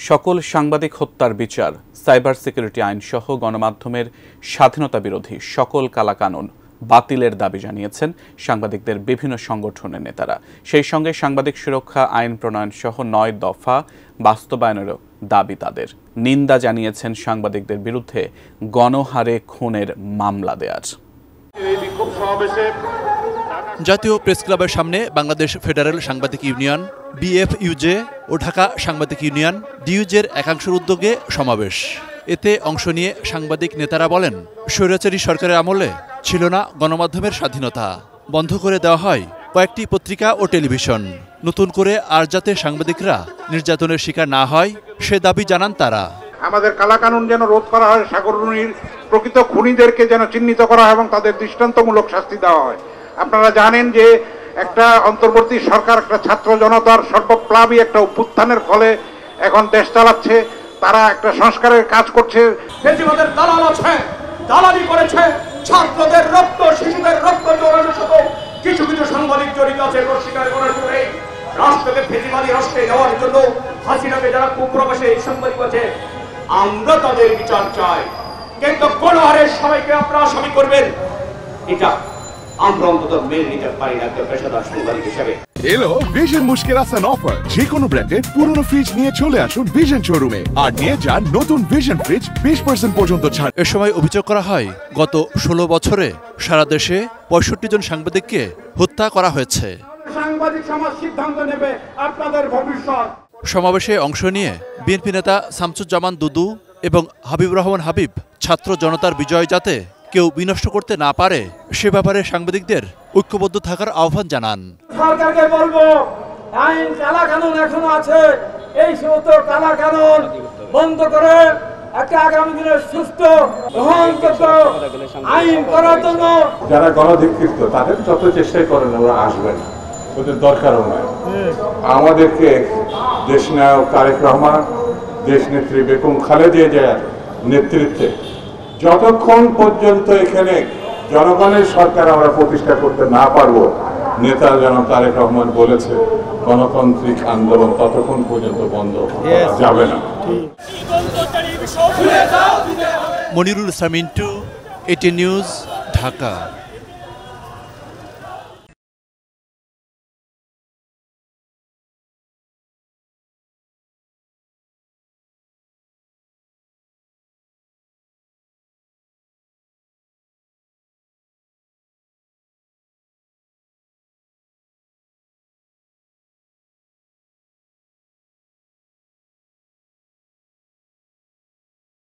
সকল সাংবাদিক হত্যার বিচার, সাইবার সিকিউরিটি আইন সহ গণমাধ্যমের স্বাধীনতা বিরোধী সকল কালাকানুন বাতিলের দাবি জানিয়েছেন সাংবাদিকদের বিভিন্ন সংগঠনের নেতারা। সেই সঙ্গে সাংবাদিক সুরক্ষা আইন প্রণয়ন সহ ৯ দফা বাস্তবায়নেরও দাবি তাদের। নিন্দা জানিয়েছেন সাংবাদিকদের বিরুদ্ধে গণহারে খুনের মামলা দেয়ার। জাতীয় প্রেস ক্লাবের সামনে বাংলাদেশ ফেডারেল সাংবাদিক ইউনিয়ন, বিএফইউজে ও ঢাকা সাংবাদিক ইউনিয়ন, ডিইউজের একাংশের উদ্যোগে সমাবেশ। এতে অংশ নিয়ে সাংবাদিক নেতারা বলেন, স্বৈরাচারী সরকারের আমলে ছিল না গণমাধ্যমের স্বাধীনতা, বন্ধ করে দেওয়া হয় কয়েকটি পত্রিকা ও টেলিভিশন। নতুন করে আর যাতে সাংবাদিকরা নির্যাতনের শিকার না হয় সে দাবি জানান তারা। আমাদের কালাকানুন যেন রোধ করা হয়, সাগররুনির প্রকৃত খুনিদেরকে যেন চিহ্নিত করা হয় এবং তাদের দৃষ্টান্তমূলক শাস্তি দেওয়া হয়। আপনারা জানেন যে একটা অন্তর্বর্তী সরকার একটা ছাত্র জনতার সর্বপ্লাবী একটা অভ্যুত্থানের ফলে এখন দেশ চালাচ্ছে। তারা একটা সংস্কারের কাজ করছে। ফেসিবাদের দালাল আছে, দালালি করেছে, ছাত্রদের রক্ত, শিশুদের রক্ত জড়ানোর সাথে কিছু কিছু সাংবাদিক জড়িত আছে। অস্বীকার করার পরে রাষ্ট্রকে ফেসিবাদী রাষ্ট্রে দেওয়ার জন্য হাসিনাকে যারা কুপ্রবাসে এই সাংবাদিক আছে, আমরা তাদের বিচার চাই। কিন্তু গণহারে সবাইকে আপনারা আসামি করবেন, এটা আমরা অন্তত মেনে নিতে পারি না একটা পেশাদার সাংবাদিক হিসেবে। এলো ভিশন মুশকিল আসান অফার। যে কোনো ব্র্যান্ডের পুরনো ফ্রিজ নিয়ে চলে আসুন ভিশন শোরুমে আর নিয়ে যান নতুন ভিশন ফ্রিজ 20% পর্যন্ত ছাড়। এ সময় অভিযোগ করা হয়, গত 16 বছরে সারা দেশে 65 জন সাংবাদিককে হত্যা করা হয়েছে। সাংবাদিক সমাজ সিদ্ধান্ত নেবে আপনাদের ভবিষ্যৎ। সমাবেশে অংশ নিয়ে বিএনপি নেতা শামসুজ্জামান দুদু এবং হাবিবুর রহমান হাবিব ছাত্র জনতার বিজয় যাতে কেউ বিনষ্ট করতে না পারে সে ব্যাপারে সাংবাদিকদের ঐক্যবদ্ধ থাকার আহ্বান জানান। সরকারকে বলবো, আইন কালাকানুন এখনো আছে, এই সমস্ত কালাকানুন বন্ধ করে একটা আগামী দিনের সুস্থ গ্রহণযোগ্য আইন করার জন্য যারা গণধিকৃত তাদের যত চেষ্টাই করেন ওরা আসবে না, ওদের দরকারও নয়। আমাদেরকে দেশনায়ক তারেক রহমান, দেশনেত্রী বেগম খালেদা জিয়ার নেতৃত্বে যতক্ষণ পর্যন্ত এখানে জনগণের সরকার আমরা প্রতিষ্ঠা করতে না পারবো, নেতা জনাব তারেক রহমান বলেছে গণতান্ত্রিক আন্দোলন ততক্ষণ পর্যন্ত বন্ধ যাবে না। মনিরুল ইসলাম মিন্টু, এটি নিউজ, ঢাকা।